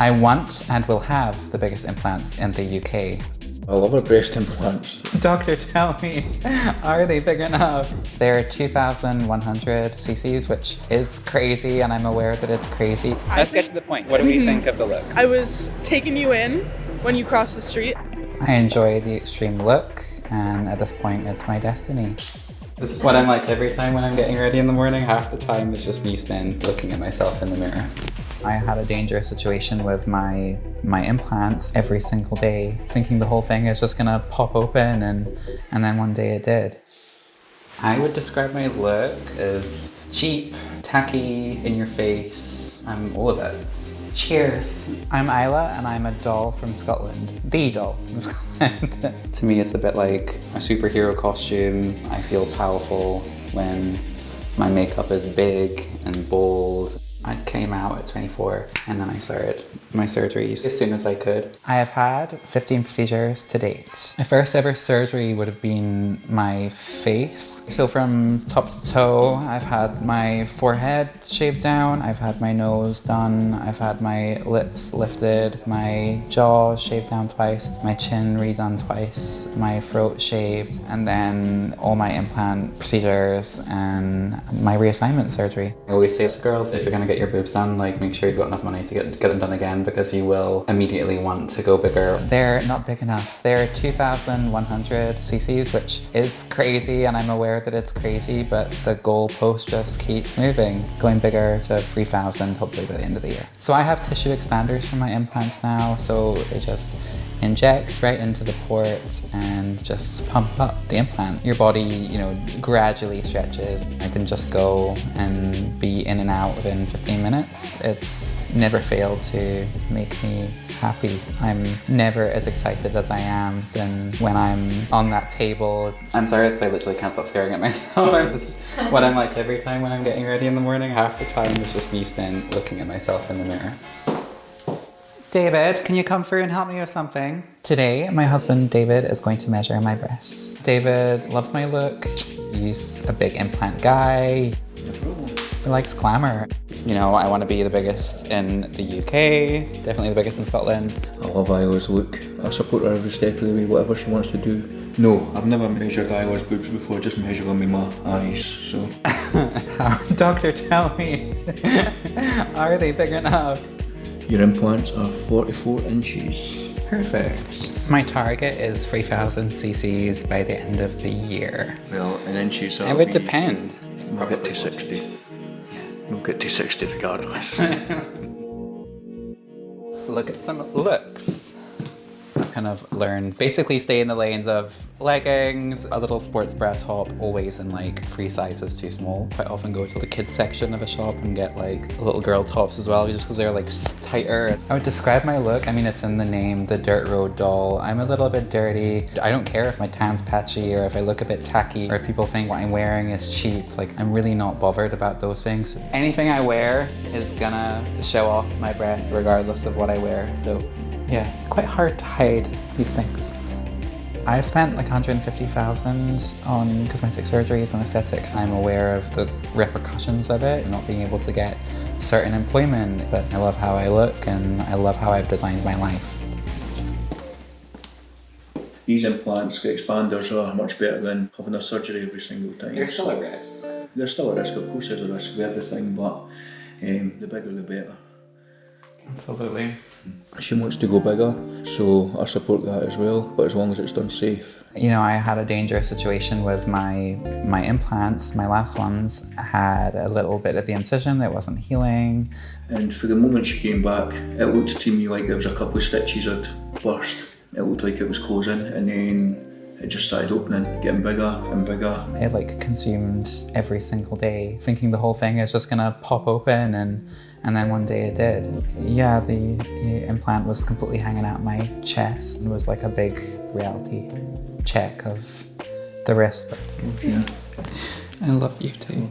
I want and will have the biggest implants in the UK. I love her breast implants. Doctor, tell me, are they big enough? They're 2,100 cc's, which is crazy, and I'm aware that it's crazy. Let's get to the point. What do we think of the look? I was taking you in when you crossed the street. I enjoy the extreme look, and at this point, it's my destiny. This is what I'm like every time when I'm getting ready in the morning. Half the time it's just me standing looking at myself in the mirror. I had a dangerous situation with my implants every single day, thinking the whole thing is just gonna pop open, and then one day it did. I would describe my look as cheap, tacky, in your face. I'm all of it. Cheers. I'm Ayla and I'm a doll from Scotland. The doll from Scotland. To me it's a bit like a superhero costume. I feel powerful when my makeup is big and bold. I came out at 24 and then I started my surgeries as soon as I could. I have had 15 procedures to date. My first ever surgery would have been my face. So from top to toe, I've had my forehead shaved down, I've had my nose done, I've had my lips lifted, my jaw shaved down twice, my chin redone twice, my throat shaved, and then all my implant procedures and my reassignment surgery. I always say to girls, if you're gonna get your boobs done, like make sure you've got enough money to get them done again, because you will immediately want to go bigger. They're not big enough. They're 2,100 cc's, which is crazy, and I'm aware that it's crazy, but the goalpost just keeps moving, going bigger to 3,000 hopefully by the end of the year. So I have tissue expanders for my implants now, so they just inject right into the port and just pump up the implant. Your body, you know, gradually stretches. I can just go and be in and out within 15 minutes. It's never failed to make me happy. I'm never as excited as I am than when I'm on that table. I'm sorry because I literally can't stop staring at myself. This is what I'm like every time when I'm getting ready in the morning. Half the time it's just me standing looking at myself in the mirror. David, can you come through and help me with something? Today, my husband David is going to measure my breasts. David loves my look. He's a big implant guy. He likes glamour. You know, I want to be the biggest in the UK, definitely the biggest in Scotland. I love Ayla's look. I support her every step of the way, whatever she wants to do. No, I've never measured Ayla's boobs before, just measure them with my eyes, so. Doctor, tell me, are they big enough? Your implants are 44 inches. Perfect. My target is 3,000 cc's by the end of the year. Well, in inches, it would depend. We'll get to 60. Yeah. We'll get to 60 regardless. Let's look at some looks. I've kind of learned basically stay in the lanes of leggings, a little sports bra top, always in like 3 sizes too small. Quite often go to the kids section of a shop and get like little girl tops as well, just because they're like tighter. I would describe my look, I mean it's in the name, the dirt road doll. I'm a little bit dirty. I don't care if my tan's patchy or if I look a bit tacky or if people think what I'm wearing is cheap. Like I'm really not bothered about those things. Anything I wear is gonna show off my breast regardless of what I wear. So yeah, quite hard to hide these things. I've spent like 150,000 on cosmetic surgeries and aesthetics. I'm aware of the repercussions of it, not being able to get certain employment, but I love how I look and I love how I've designed my life. These implants, the expanders, are much better than having a surgery every single time. There's still a risk. There's still a risk, of course there's a risk with everything, but the bigger the better. Absolutely. She wants to go bigger, so I support that as well, but as long as it's done safe. You know, I had a dangerous situation with my implants. My last ones had a little bit of the incision that wasn't healing. And for the moment she came back, it looked to me like there was a couple of stitches had burst. It looked like it was closing, and then it just started opening, getting bigger and bigger. It like consumed every single day, thinking the whole thing is just gonna pop open, and then one day it did. Yeah, the implant was completely hanging out my chest. It was like a big reality check of the risk. Yeah. I love you too.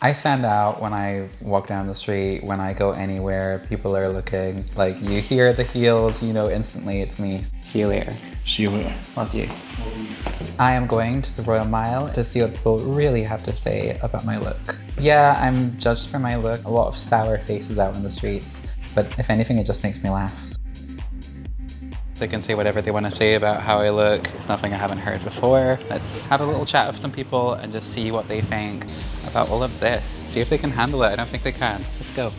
I stand out when I walk down the street, when I go anywhere, people are looking. Like you hear the heels, you know instantly it's me. See you later. See you later. Love you. I am going to the Royal Mile to see what people really have to say about my look. Yeah, I'm judged for my look. A lot of sour faces out in the streets, but if anything, it just makes me laugh. They can say whatever they want to say about how I look. It's nothing I haven't heard before. Let's have a little chat with some people and just see what they think about all of this. See if they can handle it. I don't think they can. Let's go.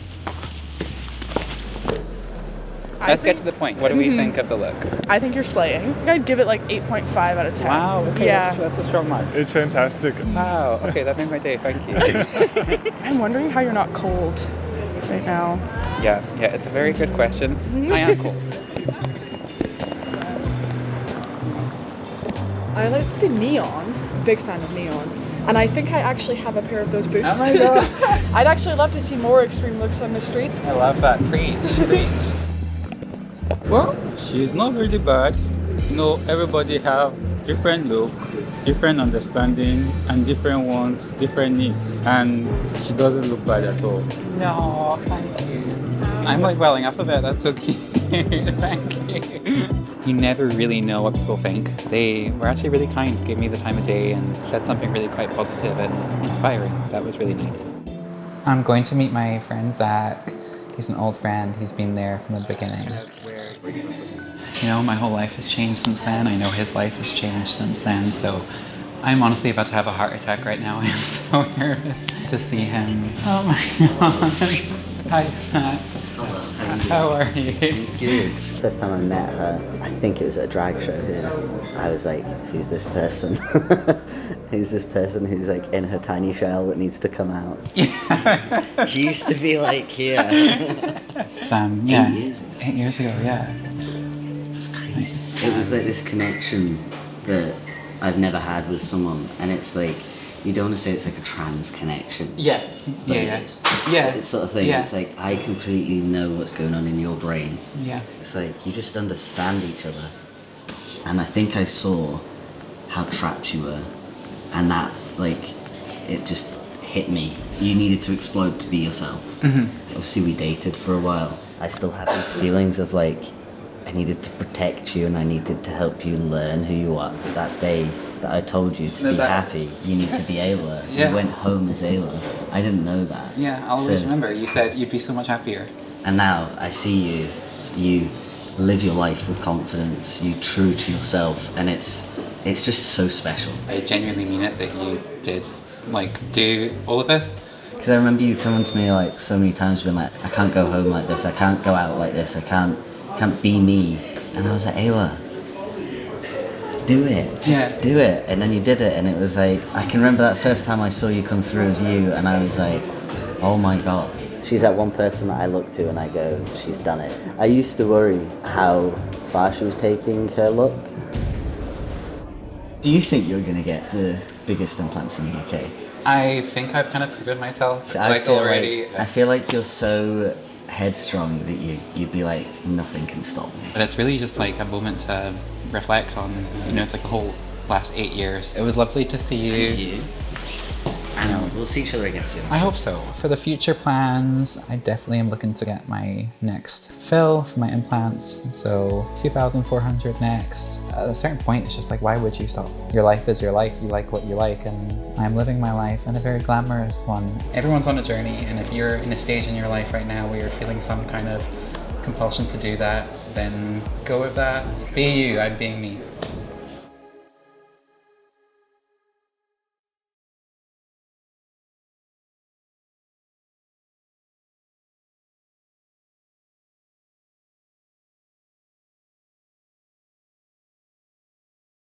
Let's get to the point. What do we think of the look? I think you're slaying. I think I'd give it like 8.5 out of 10. Wow, okay, yeah. that's a strong mark. It's fantastic. Wow, okay, that made my day, thank you. I'm wondering how you're not cold right now. Yeah, it's a very good question. I am cool. I like the neon. Big fan of neon. And I think I actually have a pair of those boots. Oh my god. I'd actually love to see more extreme looks on the streets. I love that. Preach. Well, she's not really bad. You know, everybody have different look, different understanding, and different wants, different needs. And she doesn't look bad at all. No, thank you. I'm like welling up a bit, that's so cute. Thank you. You never really know what people think. They were actually really kind, gave me the time of day and said something really quite positive and inspiring. That was really nice. I'm going to meet my friend Zach. He's an old friend. He's been there from the beginning. You know, my whole life has changed since then. I know his life has changed since then. So I'm honestly about to have a heart attack right now. I'm so nervous to see him. Oh my god. Hi, Zach. How are you? Good. First time I met her, I think it was at a drag show here. I was like, who's this person? Who's this person who's like in her tiny shell that needs to come out? She used to be like here. Sam, yeah. 8 years ago. 8 years ago, yeah. It's crazy. It was like this connection that I've never had with someone, and it's like, you don't want to say it's like a trans connection. Yeah. But Yeah. it is. Yeah. It's sort of thing. Yeah. It's like, I completely know what's going on in your brain. Yeah. It's like, you just understand each other. And I think I saw how trapped you were. And that, like, it just hit me. You needed to explode to be yourself. Mm-hmm. Obviously, we dated for a while. I still have these feelings of, like, I needed to protect you and I needed to help you learn who you are. That day that I told you to be happy, you need to be Ayla. Yeah. You went home as Ayla. I didn't know that. Yeah, I'll always So- remember. You said you'd be so much happier. And now I see you live your life with confidence, you true to yourself, and it's just so special. I genuinely mean it that you did, like, do all of this. Because I remember you coming to me like so many times being like, I can't go home like this, I can't go out like this, I can't be me. And I was like, Ayla, do it, just do it. And then you did it, and it was like, I can remember that first time I saw you come through as you, and I was like, oh my god. She's that one person that I look to and I go, she's done it. I used to worry how far she was taking her look. Do you think you're going to get the biggest implants in the UK? I think I've kind of proven myself, I like, feel already. I feel like you're so headstrong that you'd be like, nothing can stop me. But it's really just like a moment to reflect on, you know, it's like the whole last 8 years. It was lovely to see you. I know, we'll see each other again soon. I hope so. For the future plans, I definitely am looking to get my next fill for my implants. So 2,400 next. At a certain point, it's just like, why would you stop? Your life is your life. You like what you like, and I'm living my life in a very glamorous one. Everyone's on a journey, and if you're in a stage in your life right now where you're feeling some kind of compulsion to do that, then go with that. Be you, I'm being me.